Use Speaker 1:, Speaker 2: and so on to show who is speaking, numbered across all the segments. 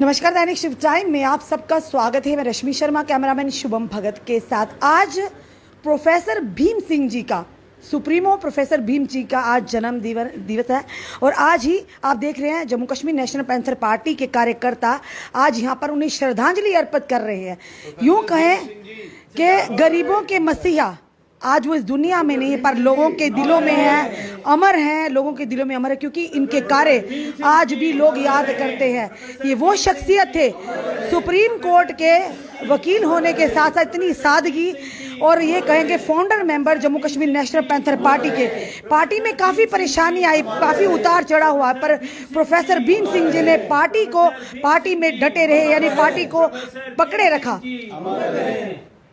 Speaker 1: नमस्कार, दैनिक शिव टाइम में आप सबका स्वागत है। मैं रश्मि शर्मा, कैमरामैन शुभम भगत के साथ। आज प्रोफेसर भीम सिंह जी का, सुप्रीमो प्रोफेसर भीम जी का आज जन्म दिवस है और आज ही आप देख रहे हैं Jammu Kashmir national panther party के कार्यकर्ता आज यहाँ पर उन्हें श्रद्धांजलि अर्पित कर रहे हैं। यूं कहें कि गरीबों के मसीहा आज वो इस दुनिया में नहीं है पर लोगों के दिलों में है, अमर हैं, लोगों के दिलों में अमर है, क्योंकि इनके कार्य आज भी लोग याद करते हैं। ये वो शख्सियत थे, सुप्रीम कोर्ट के वकील होने के साथ साथ इतनी सादगी, और ये कहेंगे founder member Jammu Kashmir national panther party के। पार्टी में काफ़ी परेशानी आई, काफ़ी उतार चढ़ा हुआ, पर प्रोफेसर भीम सिंह जी ने पार्टी में डटे रहे, यानी पार्टी को पकड़े रखा।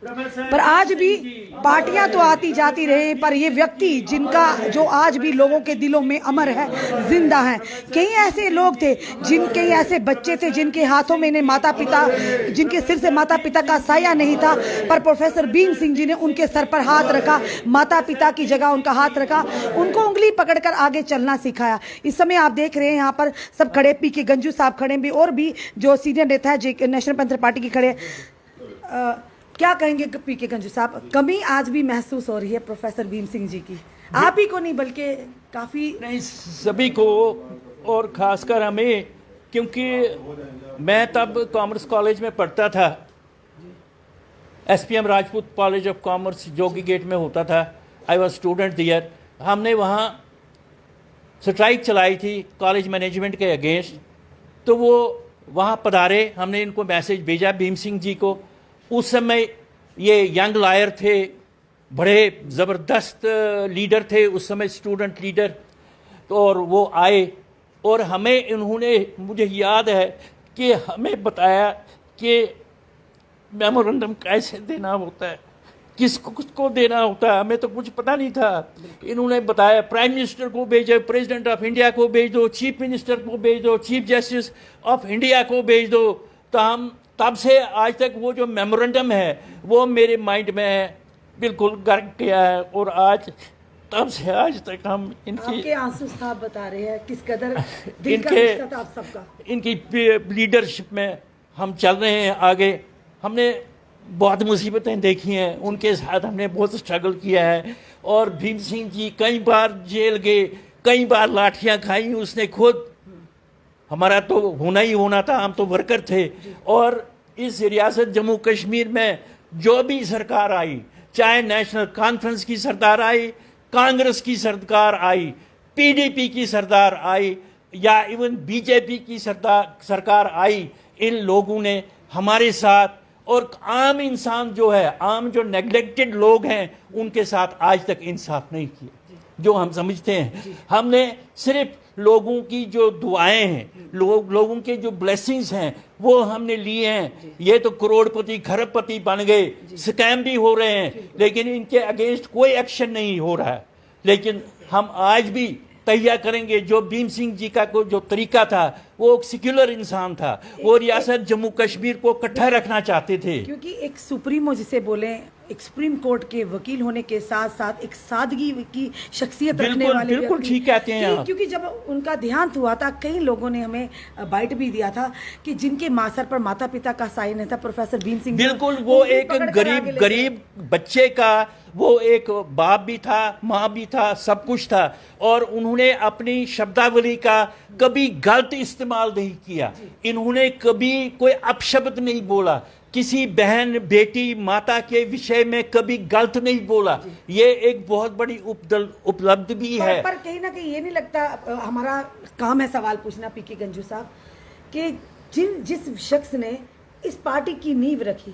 Speaker 1: पर आज भी पार्टियां तो आती जाती रहे, पर ये व्यक्ति जिनका जो आज भी लोगों के दिलों में अमर है, जिंदा है। कई ऐसे लोग थे, जिनके ऐसे बच्चे थे जिनके हाथों में माता पिता, जिनके सिर से माता पिता का साया नहीं था, पर प्रोफेसर भीम सिंह जी ने उनके सर पर हाथ रखा, माता पिता की जगह उनका हाथ रखा, उनको उंगली पकड़कर आगे चलना सिखाया। इस समय आप देख रहे हैं यहाँ पर सब खड़े, पीके गंजू साहब खड़े भी, और भी जो सीनियर नेता है नेशनल पैंथर पार्टी के खड़े। क्या कहेंगे पीके गंजू साहब, कमी आज भी महसूस हो रही है प्रोफेसर भीम सिंह जी की? आप ही को नहीं बल्कि काफ़ी
Speaker 2: नहीं, सभी को, और खासकर हमें, क्योंकि मैं तब कॉमर्स कॉलेज में पढ़ता था, SPM Rajput college of commerce Jogi gate में होता था। I was student there. हमने वहाँ स्ट्राइक चलाई थी कॉलेज मैनेजमेंट के अगेंस्ट, तो वो वहाँ पधारे, हमने इनको मैसेज भेजा भीम सिंह जी को। उस समय ये यंग लॉयर थे, बड़े ज़बरदस्त लीडर थे उस समय, स्टूडेंट लीडर। तो और वो आए और हमें इन्होंने, मुझे याद है कि हमें बताया कि मेमोरेंडम कैसे देना होता है, किसको देना होता है, हमें तो कुछ पता नहीं था। इन्होंने बताया प्राइम मिनिस्टर को भेजो, प्रेसिडेंट ऑफ इंडिया को भेज दो, चीफ मिनिस्टर को भेज दो, चीफ जस्टिस ऑफ इंडिया को भेज दो। तो हम तब से आज तक वो जो मेमोरेंडम है वो मेरे माइंड में बिल्कुल गर्क गया है, और आज तब से आज तक हम
Speaker 1: आपके आंसू साहब बता रहे हैं किस कदर दिल का रिश्ता था आप सबका।
Speaker 2: इनकी लीडरशिप में हम चल रहे हैं आगे। हमने बहुत मुसीबतें देखी हैं, उनके साथ हमने बहुत स्ट्रगल किया है, और भीम सिंह जी कई बार जेल गए, कई बार लाठियां खाई उसने खुद। हमारा तो होना ही होना था, हम तो वर्कर थे। और इस रियासत जम्मू कश्मीर में जो भी सरकार आई, चाहे नेशनल कॉन्फ्रेंस की सरकार आई, कांग्रेस की सरकार आई, पीडीपी की सरकार आई, या इवन बीजेपी की सरकार आई, इन लोगों ने हमारे साथ, और आम इंसान जो है, आम जो नेग्लेक्टेड लोग हैं, उनके साथ आज तक इंसाफ नहीं किया जो हम समझते हैं। हमने सिर्फ लोगों की जो दुआएं हैं, लोगों के जो ब्लेसिंग्स हैं, वो हमने लिए हैं। ये तो करोड़पति खरबपति बन गए, स्कैम भी हो रहे हैं, लेकिन इनके अगेंस्ट कोई एक्शन नहीं हो रहा है। लेकिन हम आज भी तैयार करेंगे। जो भीम सिंह जी का जो तरीका था, वो एक सेक्युलर इंसान था, वो रियासत जम्मू कश्मीर को इकट्ठा रखना चाहते थे।
Speaker 1: क्योंकि एक सुप्रीमो जिसे बोले, एक सुप्रीम कोर्ट के वकील होने के साथ साथ एक सादगी की शख्सियत रखने वाले,
Speaker 2: बिल्कुल ठीक कहते हैं आप।
Speaker 1: क्योंकि जब उनका देहांत हुआ था, कई लोगों ने हमें बाइट भी दिया था कि जिनके सर पर माता पिता का साइन था, प्रोफेसर भीम सिंह।
Speaker 2: बिल्कुल, वो एक गरीब बच्चे का, वो एक बाप भी था, माँ भी था, सब कुछ था, और उन्होंने अपनी शब्दावली का कभी गलत इस्तेमाल नहीं किया। इन्होंने कभी कोई अपशब्द नहीं बोला, किसी बहन बेटी माता के विषय में कभी गलत नहीं बोला। ये एक बहुत बड़ी उपलब्धि भी है।
Speaker 1: पर कहीं ना कहीं ये नहीं लगता, हमारा काम है सवाल पूछना पीके गंजू साहब, कि जिस शख्स ने इस पार्टी की नींव रखी,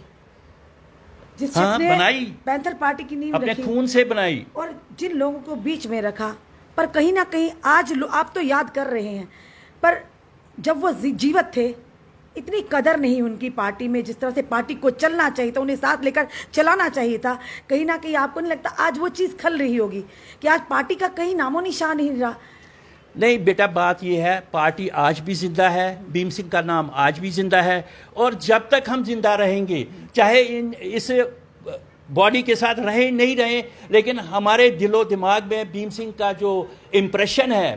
Speaker 1: जिस शख्स ने
Speaker 2: बनाई
Speaker 1: पैंथर पार्टी की नींव
Speaker 2: अपने
Speaker 1: रखी,
Speaker 2: खून से बनाई,
Speaker 1: और जिन लोगों को बीच में रखा, पर कहीं ना कहीं आज आप तो याद कर रहे हैं, पर जब वो जीवित थे इतनी कदर नहीं उनकी पार्टी में, जिस तरह से पार्टी को चलना चाहिए था, उन्हें साथ लेकर चलाना चाहिए था। कहीं ना कहीं आपको नहीं लगता आज वो चीज़ खल रही होगी कि आज पार्टी का कहीं नामो निशान नहीं रहा?
Speaker 2: नहीं बेटा, बात यह है, पार्टी आज भी जिंदा है, भीम सिंह का नाम आज भी जिंदा है, और जब तक हम जिंदा रहेंगे, चाहे इस बॉडी के साथ रहे नहीं रहे, लेकिन हमारे दिलो दिमाग में भीम सिंह का जो इम्प्रेशन है,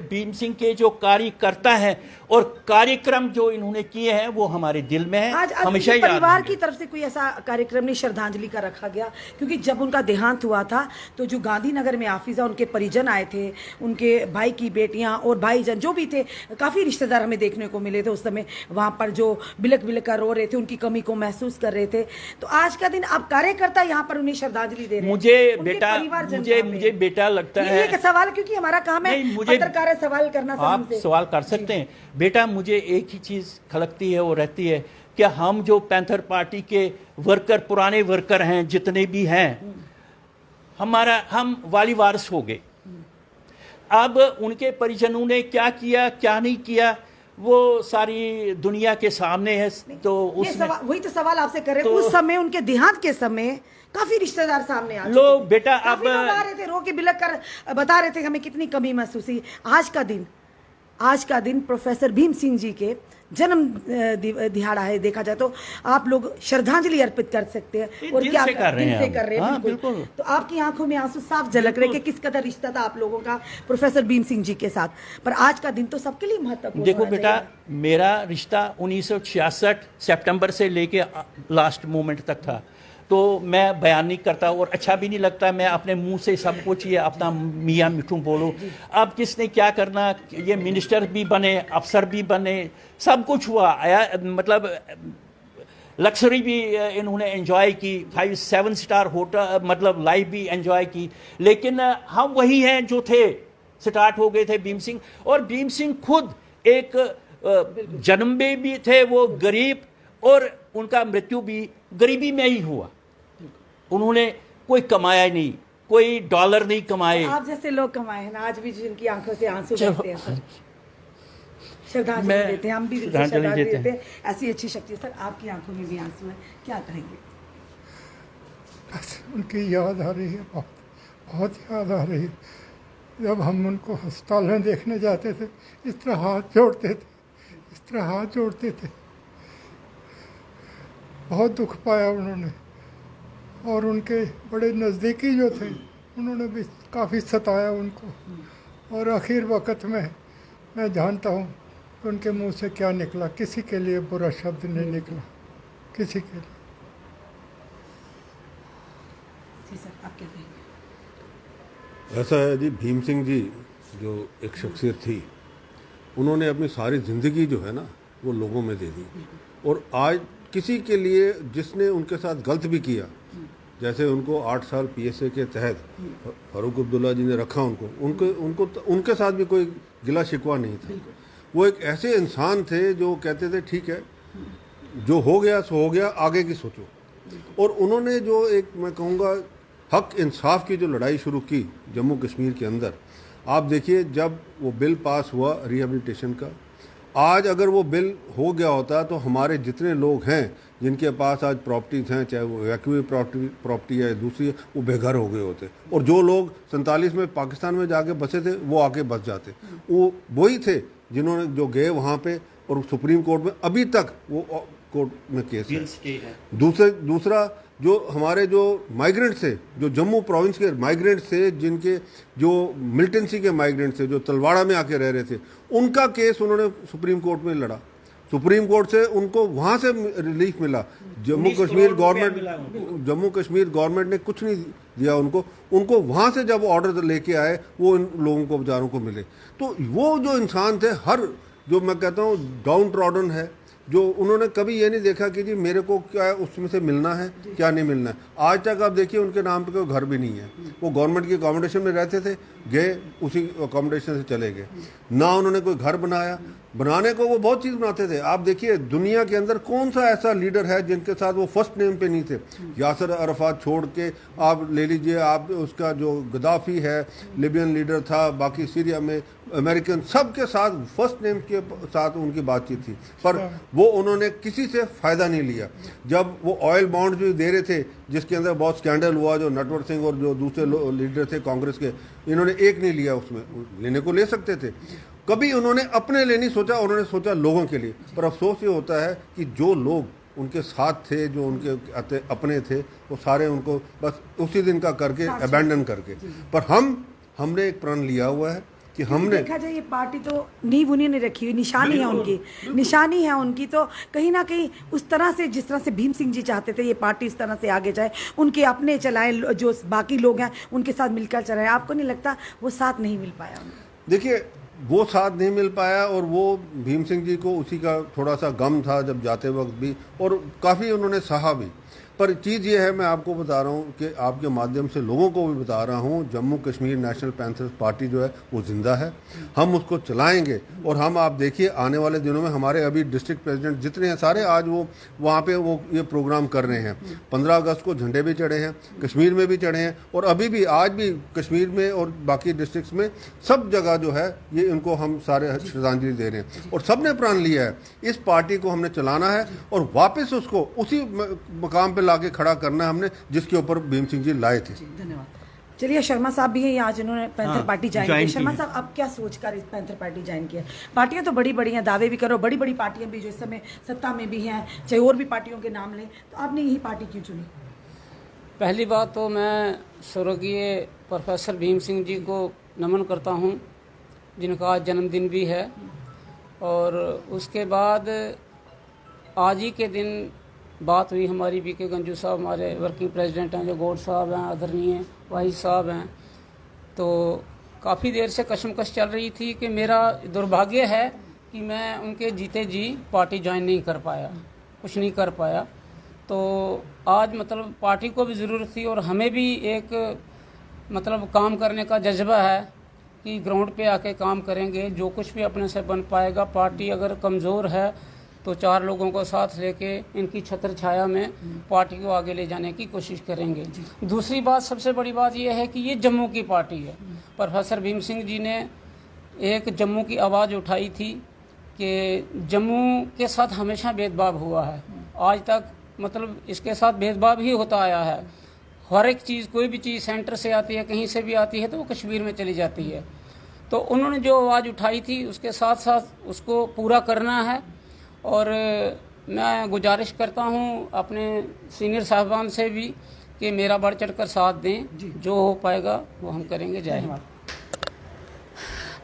Speaker 2: भीम सिंह के जो कार्यकर्ता हैं, और कार्यक्रम जो इन्होंने किए हैं वो हमारे दिल में है,
Speaker 1: आज
Speaker 2: हमेशा
Speaker 1: उनके
Speaker 2: याद
Speaker 1: परिवार
Speaker 2: रहेंगे।
Speaker 1: की तरफ से कोई ऐसा कार्यक्रम नहीं, श्रद्धांजलि का रखा गया? क्योंकि जब उनका देहांत हुआ था तो जो गांधीनगर में ऑफिस है, उनके परिजन आए थे, उनके भाई की बेटियां और भाईजान जो भी थे, काफ़ी रिश्तेदार हमें देखने को मिले थे उस समय वहाँ पर, जो बिलक बिलक कर रो रहे थे, उनकी कमी को महसूस कर रहे थे। तो आज का दिन आप कार्यकर्ता यहाँ पर उन्हें श्रद्धांजलि दे रहे हैं।
Speaker 2: मुझे बेटा लगता है।
Speaker 1: ये एक सवाल, क्योंकि हमारा काम है पत्रकार है, सवाल करना सब
Speaker 2: आप
Speaker 1: हमसे।
Speaker 2: सवाल कर सकते हैं। बेटा, मुझे एक ही चीज़ खलकती है, वो रहती है कि हम जो पैंथर पार्टी के वर्कर, पुराने वर्कर हैं जितने भी हैं, हम वाली वारिस हो गए। अब उनके परिजनों ने क्या किया क्या नहीं किया वो सारी दुनिया के सामने है। तो उसमें
Speaker 1: वही तो सवाल आपसे कर रहे हैं। उस समय उनके देहांत के समय काफी रिश्तेदार सामने आ चुके
Speaker 2: लोग
Speaker 1: थे।
Speaker 2: बेटा
Speaker 1: काफी लोग आ रहे थे, रो के बिलक कर बता रहे थे हमें कितनी कमी महसूस हुई। आज का दिन प्रोफेसर भीम सिंह जी के जन्म दिहाड़ा है। देखा जाए तो आप लोग श्रद्धांजलि अर्पित कर सकते हैं, और क्या
Speaker 2: कर रहे हैं,
Speaker 1: कर रहे हैं।
Speaker 2: हाँ, बिल्कुल।
Speaker 1: तो आपकी आंखों में आंसू साफ झलक रहे कि किस कदर रिश्ता था आप लोगों का प्रोफेसर भीम सिंह जी के साथ। पर आज का दिन तो सबके लिए महत्वपूर्ण।
Speaker 2: देखो बेटा, मेरा रिश्ता 1966 सितंबर से लेके लास्ट मोमेंट तक था, तो मैं बयान नहीं करता और अच्छा भी नहीं लगता मैं अपने मुंह से सब कुछ ये अपना मियाँ मिठू बोलूँ। अब किसने क्या करना, ये मिनिस्टर भी बने, अफसर भी बने, सब कुछ हुआ आया, मतलब लग्जरी भी इन्होंने एंजॉय की, 5-7 स्टार होटल मतलब लाइफ भी एंजॉय की। लेकिन हम वही हैं जो थे, स्टार्ट हो गए थे भीम सिंह। और भीम सिंह खुद एक जन्मे भी थे वो गरीब, और उनका मृत्यु भी गरीबी में ही हुआ। उन्होंने कोई कमाया नहीं, कोई डॉलर नहीं कमाए।
Speaker 1: आप जैसे लोग कमाए हैं ना, आज भी जिनकी आंखों से आंसू बहते हैं सर, श्रद्धांजलि देते हैं, हम भी श्रद्धांजलि देते हैं। ऐसी अच्छी शक्ति सर, आपकी आंखों में भी आंसू है, क्या कहेंगे?
Speaker 3: बस उनकी याद आ रही है, बहुत याद आ रही है। जब हम उनको अस्पताल में देखने जाते थे, इस तरह हाथ जोड़ते थे, बहुत दुख पाया उन्होंने। और उनके बड़े नज़दीकी जो थे, उन्होंने भी काफ़ी सताया उनको। और आखिर वक्त में मैं जानता हूँ कि उनके मुंह से क्या निकला, किसी के लिए बुरा शब्द नहीं निकला, किसी के लिए।
Speaker 1: जी सर, आप क्या कहेंगे?
Speaker 4: ऐसा है जी, भीम सिंह जी जो एक शख्सियत थी, उन्होंने अपनी सारी ज़िंदगी जो है ना वो लोगों में दे दी। और आज किसी के लिए जिसने उनके साथ गलत भी किया, जैसे उनको 8 साल पीएसए के तहत फारूक अब्दुल्ला जी ने रखा, उनके साथ भी कोई गिला शिकवा नहीं था। वो एक ऐसे इंसान थे जो कहते थे ठीक है, जो हो गया सो हो गया, आगे की सोचो। और उन्होंने जो एक, मैं कहूँगा, हक इंसाफ की जो लड़ाई शुरू की जम्मू कश्मीर के अंदर, आप देखिए जब वो बिल पास हुआ रिहेबिलिटेशन का, आज अगर वो बिल हो गया होता तो हमारे जितने लोग हैं जिनके पास आज प्रॉपर्टीज़ हैं, चाहे वो वैक्यूए प्रॉपर्टी है दूसरी है, वो बेघर हो गए होते। और जो लोग 47 में पाकिस्तान में जाके बसे थे वो आके बस जाते। वो वही थे जिन्होंने जो गए वहाँ पे, और सुप्रीम कोर्ट में अभी तक वो कोर्ट में केस है। दूसरा जो हमारे जो माइग्रेंट्स थे, जो जम्मू प्रोविंस के माइग्रेंट्स थे, जिनके जो मिलिटेंसी के माइग्रेंट्स थे, जो तलवाड़ा में आके रह रहे थे, उनका केस उन्होंने सुप्रीम कोर्ट में लड़ा। सुप्रीम कोर्ट से उनको वहाँ से रिलीफ मिला। जम्मू कश्मीर गवर्नमेंट ने कुछ नहीं दिया उनको वहाँ से जब ऑर्डर लेके आए, वो इन लोगों को बेचारों को मिले। तो वो जो इंसान थे, हर जो मैं कहता हूँ डाउन ट्रॉडन है, जो उन्होंने कभी ये नहीं देखा कि जी मेरे को क्या उसमें से मिलना है क्या नहीं मिलना है। आज तक आप देखिए उनके नाम पे कोई घर भी नहीं है। वो गवर्नमेंट की अकोमोडेशन में रहते थे, गए उसी अकोमोडेशन से चले गए, ना उन्होंने कोई घर बनाया। बनाने को वो बहुत चीज़ बनाते थे। आप देखिए दुनिया के अंदर कौन सा ऐसा लीडर है जिनके साथ वो फर्स्ट नेम पे नहीं थे। यासर अरफात छोड़ के आप ले लीजिए, आप उसका जो गद्दाफी है लिबियन लीडर था, बाकी सीरिया में अमेरिकन, सबके साथ फर्स्ट नेम के साथ उनकी बातचीत थी, पर वो उन्होंने किसी से फ़ायदा नहीं लिया। जब वो ऑयल बॉन्ड जो दे रहे थे, जिसके अंदर बहुत स्कैंडल हुआ, जो नटवर सिंह और जो दूसरे लीडर थे कांग्रेस के, इन्होंने एक नहीं लिया, उसमें लेने को ले सकते थे। कभी उन्होंने अपने लिए नहीं सोचा, उन्होंने सोचा लोगों के लिए। पर अफसोस ये होता है कि जो लोग उनके साथ थे, जो उनके अपने थे, वो सारे उनको बस उसी दिन का करके अबैंडन करके। पर हमने एक प्रण लिया हुआ है कि हमने
Speaker 1: देखा जाए ये पार्टी तो नींव उन्हीं ने रखी हुई, निशानी है उनकी, निशानी है उनकी, तो कहीं ना कहीं उस तरह से जिस तरह से भीम सिंह जी चाहते थे ये पार्टी इस तरह से आगे जाए, उनके अपने चलाएं, जो बाकी लोग हैं उनके साथ मिलकर चलाएं। आपको नहीं लगता वो साथ नहीं मिल पाया उनको?
Speaker 4: देखिए, वो साथ नहीं मिल पाया और वो भीम सिंह जी को उसी का थोड़ा सा गम था जब जाते वक्त भी, और काफ़ी उन्होंने सहा भी। पर चीज़ ये है, मैं आपको बता रहा हूँ कि आपके माध्यम से लोगों को भी बता रहा हूँ, Jammu Kashmir national panthers party जो है वो जिंदा है, हम उसको चलाएंगे। और हम, आप देखिए आने वाले दिनों में हमारे अभी डिस्ट्रिक्ट प्रेसिडेंट जितने हैं सारे आज वो वहाँ पे वो ये प्रोग्राम कर रहे हैं। 15 अगस्त को झंडे भी चढ़े हैं, कश्मीर में भी चढ़े हैं, और अभी भी आज भी कश्मीर में और बाकी डिस्ट्रिक्ट्स में सब जगह जो है ये इनको हम सारे श्रद्धांजलि दे रहे हैं। और सब ने प्रण लिया है इस पार्टी को हमने चलाना है और वापस उसको उसी मकाम पे लाके खड़ा करना है हमने जिसके ऊपर भीम सिंह जी लाए थे।
Speaker 1: धन्यवाद। चलिए, शर्मा साहब भी हैं आज, इन्होंने पैंथर पार्टी ज्वाइन की।
Speaker 2: ज्वाइन
Speaker 1: शर्मा
Speaker 2: की।
Speaker 1: साहब, अब क्या सोचकर इस पैंथर पार्टी ज्वाइन किया? पार्टियां तो बड़ी बड़ी हैं, दावे भी करो, बड़ी बड़ी पार्टियां भी जो इस समय सत्ता में भी हैं, चाहे और भी पार्टियों के नाम लें, तो आपने यही पार्टी क्यों चुनी?
Speaker 5: पहली बात तो मैं स्वर्गीय प्रोफेसर भीम सिंह जी को नमन करता हूं, जिनका आज जन्मदिन भी है। और उसके बाद आज ही के दिन बात हुई हमारी, बीके गंजू साहब हमारे वर्किंग प्रेसिडेंट हैं, जो गौड साहब हैं, आदरणीय वाहिद साहब हैं, तो काफ़ी देर से कशमकश चल रही थी कि मेरा दुर्भाग्य है कि मैं उनके जीते जी पार्टी ज्वाइन नहीं कर पाया, कुछ नहीं कर पाया। तो आज मतलब पार्टी को भी ज़रूरत थी और हमें भी एक मतलब काम करने का जज्बा है कि ग्राउंड पे आके काम करेंगे, जो कुछ भी अपने से बन पाएगा। पार्टी अगर कमज़ोर है तो 4 लोगों को साथ लेके इनकी छत्र छाया में पार्टी को आगे ले जाने की कोशिश करेंगे। दूसरी बात, सबसे बड़ी बात यह है कि ये जम्मू की पार्टी है। प्रोफेसर भीम सिंह जी ने एक जम्मू की आवाज़ उठाई थी कि जम्मू के साथ हमेशा भेदभाव हुआ है, आज तक मतलब इसके साथ भेदभाव ही होता आया है। हर एक चीज़, कोई भी चीज़ सेंटर से आती है, कहीं से भी आती है तो वो कश्मीर में चली जाती है। तो उन्होंने जो आवाज़ उठाई थी उसके साथ साथ उसको पूरा करना है। और मैं गुजारिश करता हूं अपने सीनियर साहबान से भी कि मेरा बढ़ चढ़ कर साथ दें, जो हो पाएगा वो हम करेंगे। जय हिंद।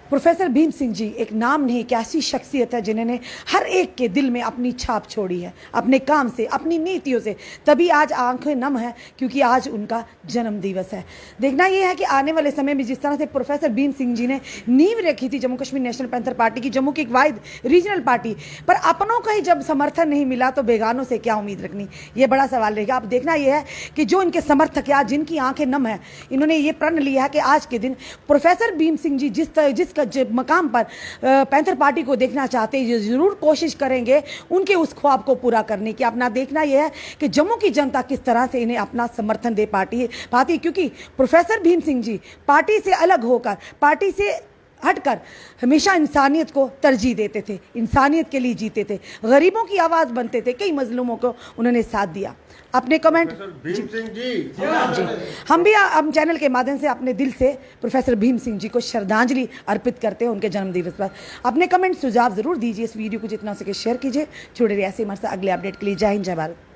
Speaker 1: प्रोफेसर भीम सिंह जी एक नाम नहीं, एक ऐसी शख्सियत है जिन्होंने हर एक के दिल में अपनी छाप छोड़ी है, अपने काम से, अपनी नीतियों से। तभी आज आंखें नम है क्योंकि आज उनका जन्म दिवस है। देखना यह है कि आने वाले समय में जिस तरह से प्रोफेसर भीम सिंह जी ने नींव रखी थी Jammu Kashmir national panther party की, जम्मू की एक वाहिद रीजनल पार्टी, पर अपनों का ही जब समर्थन नहीं मिला तो बेगानों से क्या उम्मीद रखनी, ये बड़ा सवाल रहेगा। अब देखना यह है कि जो इनके समर्थक है आज, जिनकी आंखें नम है, इन्होंने ये प्रण लिया है कि आज के दिन प्रोफेसर भीम सिंह जी जिस मकाम पर पैंथर पार्टी को देखना चाहते हैं, जरूर कोशिश करेंगे उनके उस ख्वाब को पूरा करने की। अपना देखना यह है कि जम्मू की जनता किस तरह से इन्हें अपना समर्थन दे पाती, क्योंकि प्रोफेसर भीम सिंह जी पार्टी से अलग होकर, पार्टी से हटकर हमेशा इंसानियत को तरजीह देते थे, इंसानियत के लिए जीते थे, गरीबों की आवाज़ बनते थे, कई मजलूमों को उन्होंने साथ दिया। अपने कमेंट
Speaker 4: भीम सिंह जी
Speaker 1: हम चैनल के माध्यम से अपने दिल से प्रोफेसर भीम सिंह जी को श्रद्धांजलि अर्पित करते हैं उनके जन्मदिवस पर। अपने कमेंट सुझाव जरूर दीजिए, इस वीडियो को जितना हो सके शेयर कीजिए। जुड़े रहिए ऐसे हमारे साथ अगले अपडेट के लिए। जय हिंद, जय भारत।